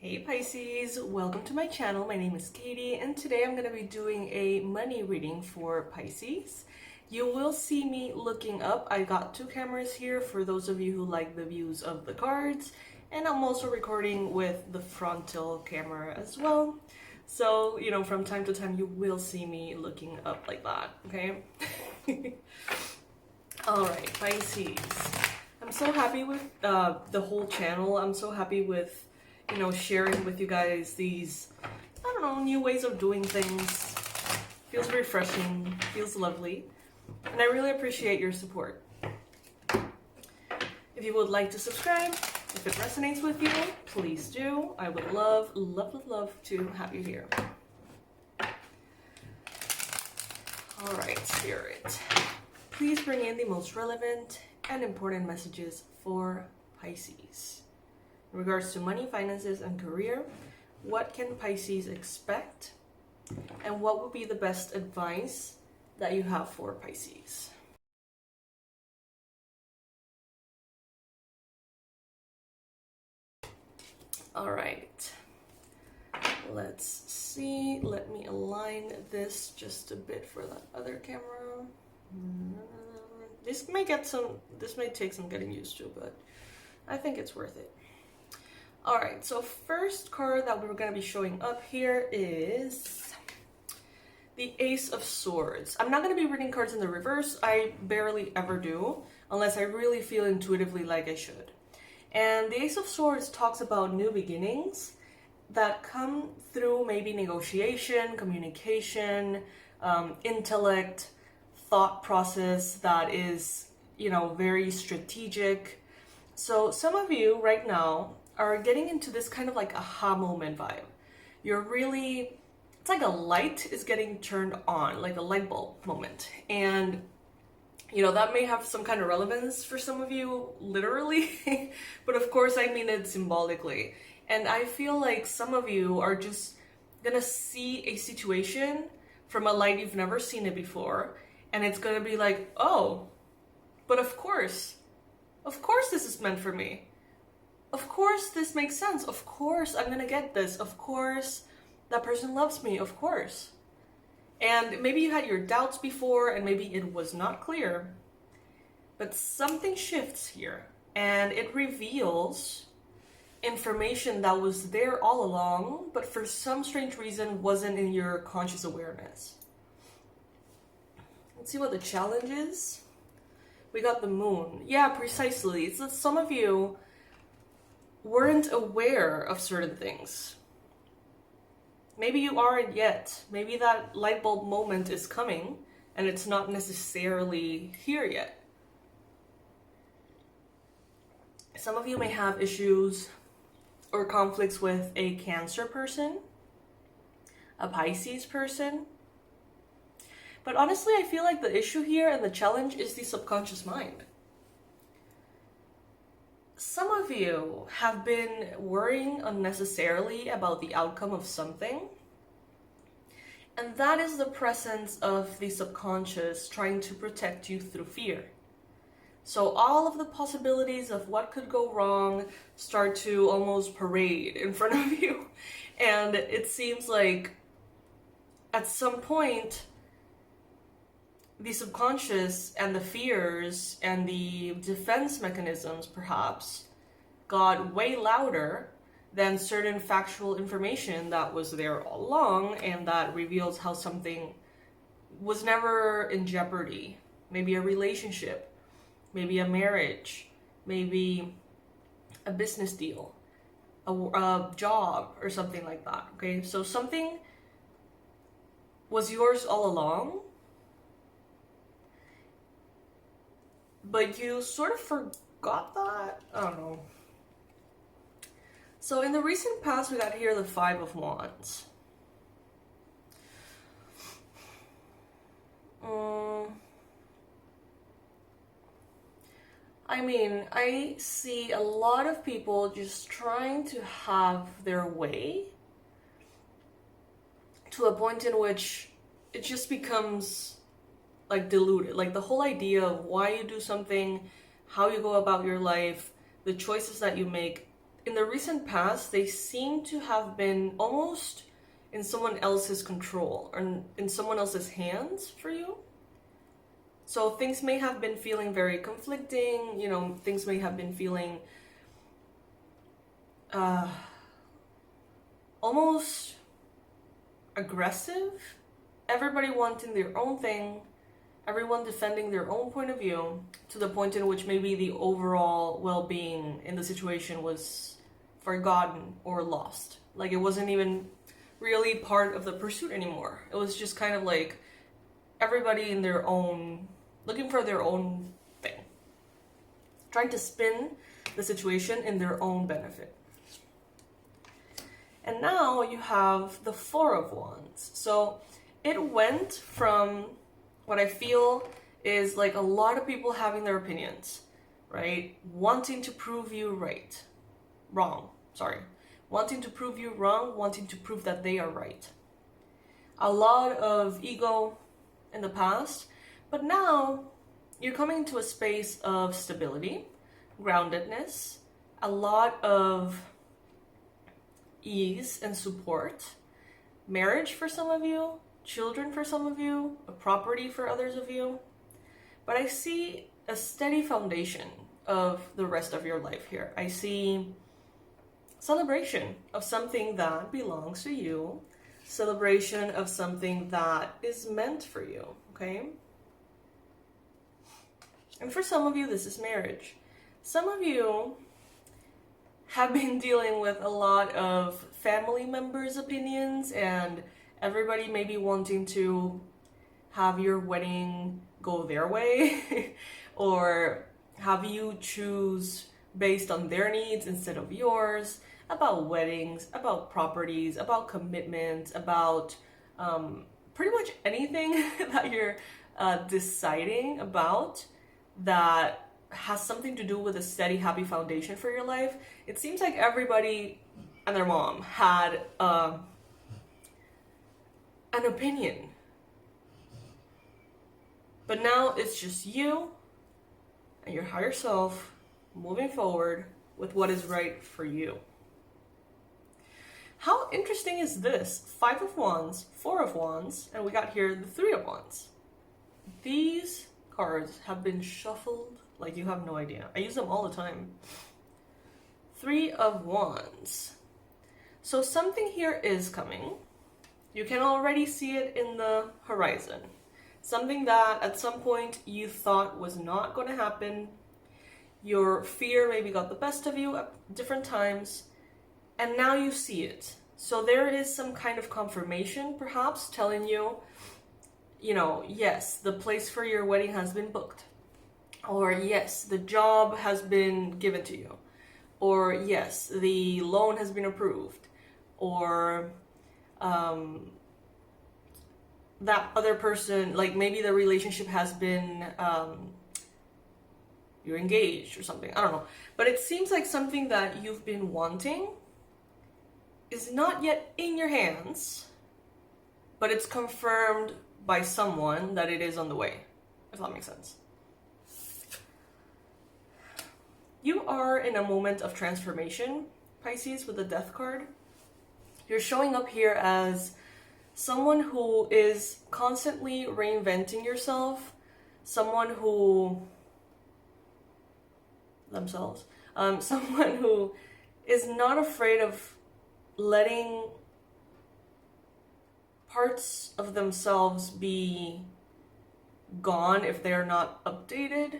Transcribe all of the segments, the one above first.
Hey Pisces, welcome to my channel. My name is Katie and today I'm going to be doing a money reading for Pisces. You will see me looking up. I got two cameras here for those of you who like the views of the cards, and I'm also recording with the frontal camera as well. So, you know, from time to time you will see me looking up like that, okay? Alright, Pisces. I'm so happy with the whole channel. I'm so happy with sharing with you guys these, I don't know, new ways of doing things. Feels refreshing, feels lovely, and I really appreciate your support. If you would like to subscribe, if it resonates with you, please do. I would love, love, love, love to have you here. All right, Spirit, please bring in the most relevant and important messages for Pisces. In regards to money, finances, and career, what can Pisces expect? And what would be the best advice that you have for Pisces? All right. Let's see. Let me align this just a bit for that other camera. This may take some getting used to, but I think it's worth it. Alright, so first card that we're going to be showing up here is the Ace of Swords. I'm not going to be reading cards in the reverse. I barely ever do, unless I really feel intuitively like I should. And the Ace of Swords talks about new beginnings that come through maybe negotiation, communication, intellect, thought process that is, very strategic. So some of you right now are getting into this kind of like aha moment vibe. It's like a light is getting turned on, like a light bulb moment. And, that may have some kind of relevance for some of you, literally, but of course I mean it symbolically. And I feel like some of you are just gonna see a situation from a light you've never seen it before, and it's gonna be like, oh, but of course this is meant for me. Of course this makes sense. Of course I'm gonna get this. Of course that person loves me. Of course. And maybe you had your doubts before and maybe it was not clear, but something shifts here and it reveals information that was there all along, but for some strange reason wasn't in your conscious awareness. Let's see what the challenge is. We got the moon. Yeah, precisely. It's that some of you weren't aware of certain things. Maybe you aren't yet. Maybe that light bulb moment is coming and it's not necessarily here yet. Some of you may have issues or conflicts with a Cancer person, a Pisces person. But honestly, I feel like the issue here and the challenge is the subconscious mind. Some of you have been worrying unnecessarily about the outcome of something, and that is the presence of the subconscious trying to protect you through fear. So all of the possibilities of what could go wrong start to almost parade in front of you, and it seems like at some point the subconscious and the fears and the defense mechanisms perhaps got way louder than certain factual information that was there all along, and that reveals how something was never in jeopardy. Maybe a relationship, maybe a marriage, maybe a business deal, a job or something like that, okay? So something was yours all along, but you sort of forgot that? I don't know. So in the recent past, we got here the Five of Wands. I mean, I see a lot of people just trying to have their way to a point in which it just becomes like diluted. Like the whole idea of why you do something, how you go about your life, the choices that you make, in the recent past, they seem to have been almost in someone else's control or in someone else's hands for you. So things may have been feeling very conflicting, you know, things may have been feeling almost aggressive. Everybody wanting their own thing, everyone defending their own point of view, to the point in which maybe the overall well-being in the situation was forgotten or lost. Like it wasn't even really part of the pursuit anymore. It was just kind of like everybody in their own, looking for their own thing, trying to spin the situation in their own benefit. And now you have the Four of Wands. So it went from what I feel is like a lot of people having their opinions, right? Wanting to prove you wrong. Wanting to prove you wrong, wanting to prove that they are right. A lot of ego in the past, but now you're coming to a space of stability, groundedness, a lot of ease and support, marriage for some of you, children for some of you, a property for others of you. But I see a steady foundation of the rest of your life here. I see celebration of something that belongs to you, celebration of something that is meant for you, okay? And for some of you, this is marriage. Some of you have been dealing with a lot of family members' opinions and everybody maybe wanting to have your wedding go their way or have you choose based on their needs instead of yours, about weddings, about properties, about commitment, about pretty much anything that you're deciding about that has something to do with a steady, happy foundation for your life. It seems like everybody and their mom had an opinion. But now it's just you and your higher self moving forward with what is right for you. How interesting is this? 5 of Wands, 4 of Wands, and we got here the 3 of Wands. These cards have been shuffled like you have no idea. I use them all the time. 3 of Wands. So something here is coming. You can already see it in the horizon. Something that at some point you thought was not going to happen. Your fear maybe got the best of you at different times, and now you see it. So there is some kind of confirmation, perhaps, telling you, you know, yes, the place for your wedding has been booked. Or yes, the job has been given to you. Or yes, the loan has been approved. Or that other person, like maybe the relationship has been, you're engaged or something. I don't know. But it seems like something that you've been wanting is not yet in your hands, but it's confirmed by someone that it is on the way, if that makes sense. You are in a moment of transformation, Pisces, with the Death card. You're showing up here as someone who is constantly reinventing yourself, someone who someone who is not afraid of letting parts of themselves be gone if they're not updated.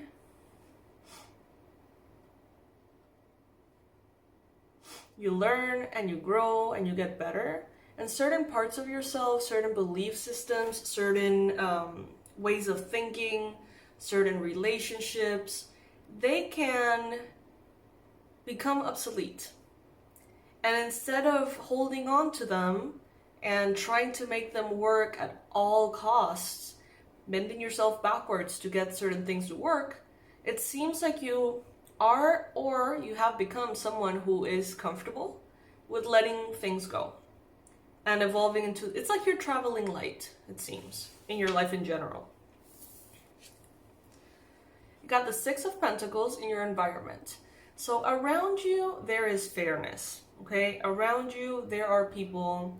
You learn and you grow and you get better. And certain parts of yourself, certain belief systems, certain ways of thinking, certain relationships, they can become obsolete. And instead of holding on to them and trying to make them work at all costs, bending yourself backwards to get certain things to work, it seems like you are or you have become someone who is comfortable with letting things go and evolving into, it's like you're traveling light, it seems, in your life in general. You got the 6 of Pentacles in your environment. So around you, there is fairness, okay? Around you, there are people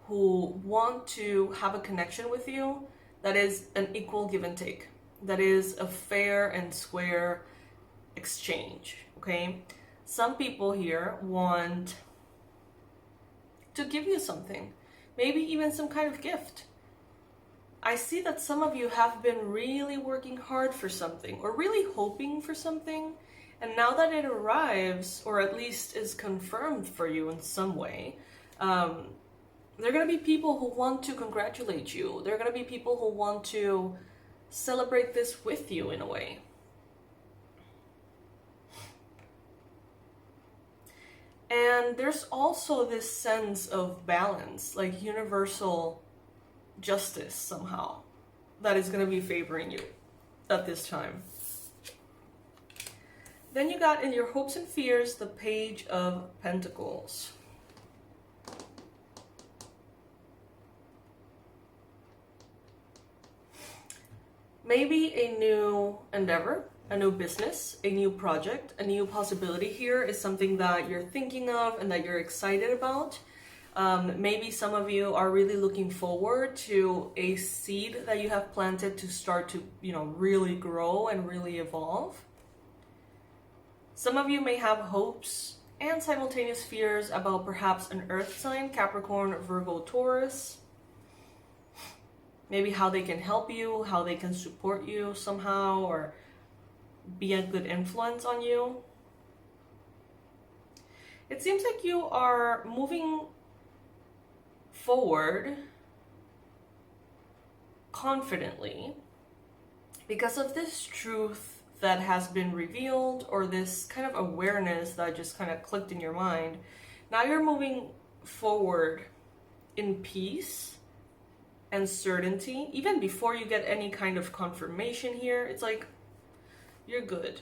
who want to have a connection with you that is an equal give and take, that is a fair and square exchange, okay? Some people here want to give you something, maybe even some kind of gift. I see that some of you have been really working hard for something or really hoping for something, and now that it arrives, or at least is confirmed for you in some way, there are going to be people who want to congratulate you. There are going to be people who want to celebrate this with you in a way. And there's also this sense of balance, like universal justice somehow, that is going to be favoring you at this time. Then you got in your hopes and fears the Page of Pentacles. Maybe a new endeavor, a new business, a new project, a new possibility here is something that you're thinking of and that you're excited about. Maybe some of you are really looking forward to a seed that you have planted to start to, really grow and really evolve. Some of you may have hopes and simultaneous fears about perhaps an earth sign, Capricorn, Virgo, Taurus. Maybe how they can help you, how they can support you somehow, or be a good influence on you. It seems like you are moving forward confidently because of this truth that has been revealed, or this kind of awareness that just kind of clicked in your mind. Now you're moving forward in peace and certainty, even before you get any kind of confirmation here. It's like, you're good.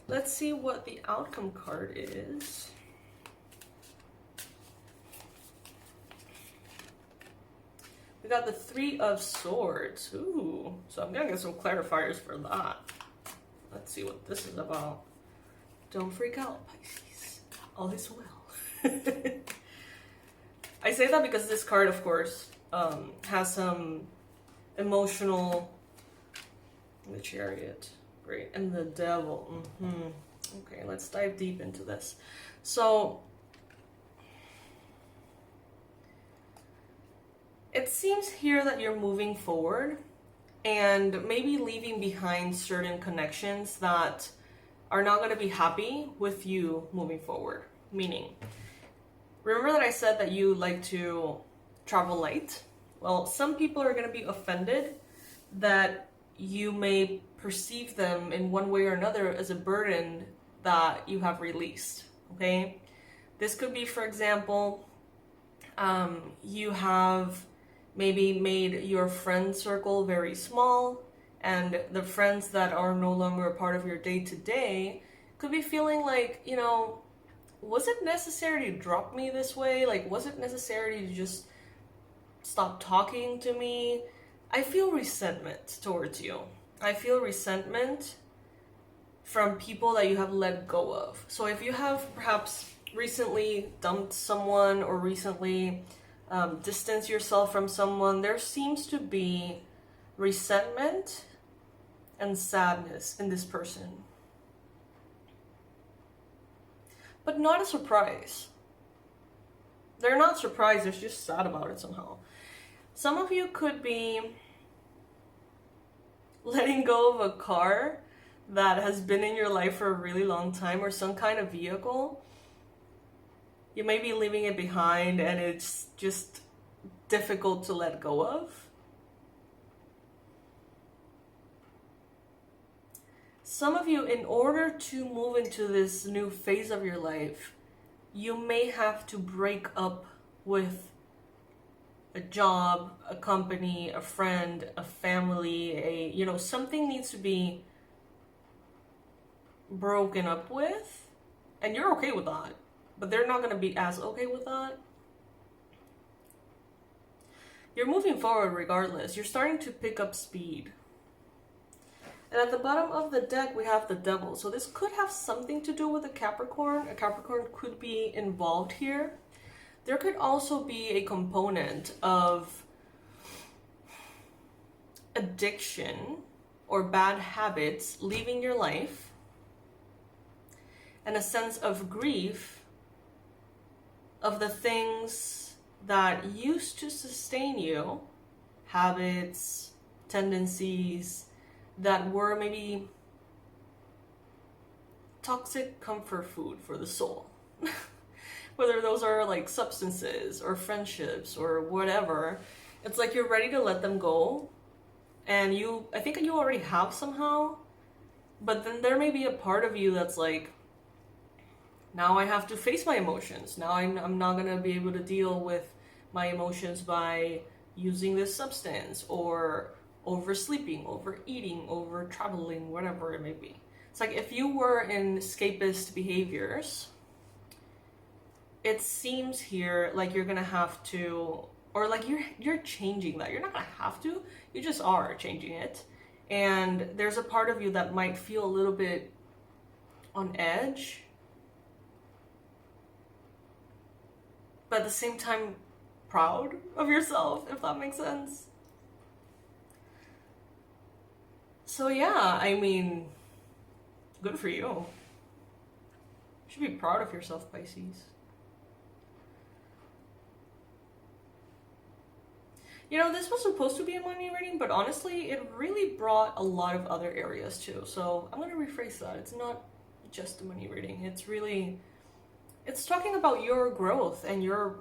Let's see what the outcome card is. We got the Three of Swords. Ooh, so I'm gonna get some clarifiers for that. Let's see what this is about. Don't freak out, Pisces. All is well. I say that because this card, of course, has some emotional... The Chariot, great, and the Devil. Okay, let's dive deep into this. So, it seems here that you're moving forward and maybe leaving behind certain connections that are not going to be happy with you moving forward. Meaning, remember that I said that you like to travel light? Well, some people are going to be offended that you may perceive them in one way or another as a burden that you have released, okay? This could be, for example, you have maybe made your friend circle very small, and the friends that are no longer a part of your day-to-day could be feeling like, was it necessary to drop me this way? Like, was it necessary to just stop talking to me? I feel resentment towards you. I feel resentment from people that you have let go of. So if you have perhaps recently dumped someone or recently distanced yourself from someone, there seems to be resentment and sadness in this person. But not a surprise. They're not surprised, they're just sad about it somehow. Some of you could be letting go of a car that has been in your life for a really long time, or some kind of vehicle. You may be leaving it behind and it's just difficult to let go of. Some of you, in order to move into this new phase of your life, you may have to break up with a job, a company, a friend, a family, something needs to be broken up with, and you're okay with that, but they're not going to be as okay with that. You're moving forward regardless. You're starting to pick up speed. And at the bottom of the deck, we have the Devil. So this could have something to do with a Capricorn. A Capricorn could be involved here. There could also be a component of addiction or bad habits leaving your life, and a sense of grief of the things that used to sustain you, habits, tendencies that were maybe toxic comfort food for the soul. Whether those are like substances or friendships or whatever, it's like you're ready to let them go. And I think you already have somehow, but then there may be a part of you that's like, now I have to face my emotions. Now I'm not gonna be able to deal with my emotions by using this substance, or oversleeping, overeating, over traveling, whatever it may be. It's like if you were in escapist behaviors, it seems here like you're gonna have to, or like you're changing that. You're not gonna have to, you just are changing it. And there's a part of you that might feel a little bit on edge, but at the same time proud of yourself, if that makes sense. So yeah, I mean, good for you. You should be proud of yourself, Pisces. You know, this was supposed to be a money reading, but honestly, it really brought a lot of other areas too. So I'm going to rephrase that. It's not just a money reading. It's talking about your growth and your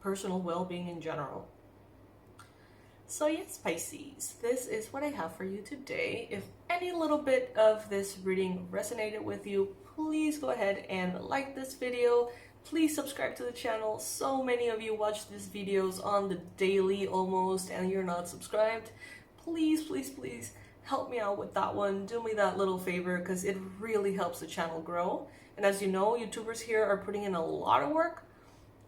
personal well-being in general. So yes, Pisces, this is what I have for you today. If any little bit of this reading resonated with you, please go ahead and like this video. Please subscribe to the channel. So many of you watch these videos on the daily almost, and you're not subscribed. Please, please, please help me out with that one. Do me that little favor, because it really helps the channel grow. And as you know, YouTubers here are putting in a lot of work.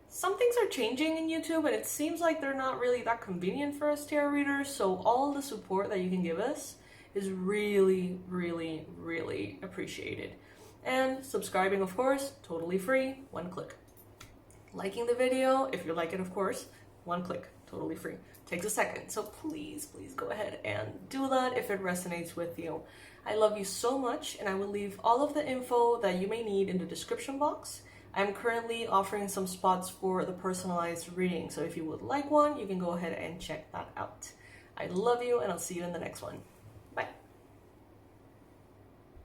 Some things are changing in YouTube, and it seems like they're not really that convenient for us tarot readers. So all the support that you can give us is really, really, really appreciated. And subscribing, of course, totally free, one click. Liking the video, if you like it, of course, one click, totally free. Takes a second, so please, please go ahead and do that if it resonates with you. I love you so much, and I will leave all of the info that you may need in the description box. I'm currently offering some spots for the personalized reading, so if you would like one, you can go ahead and check that out. I love you, and I'll see you in the next one.